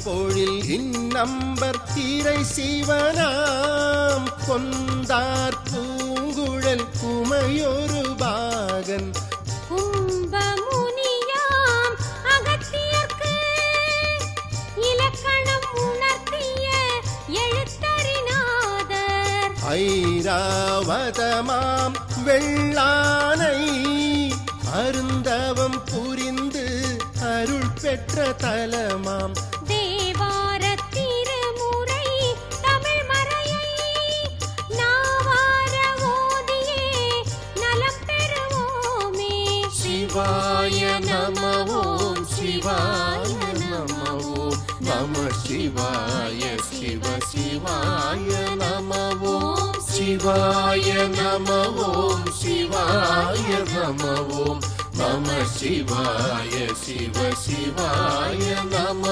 பொழில் இந்நம்பர் தீரை சிவனாம் கொந்தார் பூங்குழல் குமையொரு பாகன் கும்பமுனியாம் அகத்தியர்க்கு இலக்கணம் உணர்த்திய எழுத்தறிநாதர் ஐராவதமாம் வெள்ளானை அருந்தவம் புரிந்து அருள் பெற்ற தலமாம் தேவார திருமுறை தமிழ் மறையை நாவார ஓதியே நலம் பெறுவோமே. சிவாய நம ஓம் சிவாய நம ஓம் நம சிவாய சிவ சிவாய நம ஓம் சிவாய நம ஓம் சிவாய நம ஓம் நம சிவாய சிவ சிவாய நம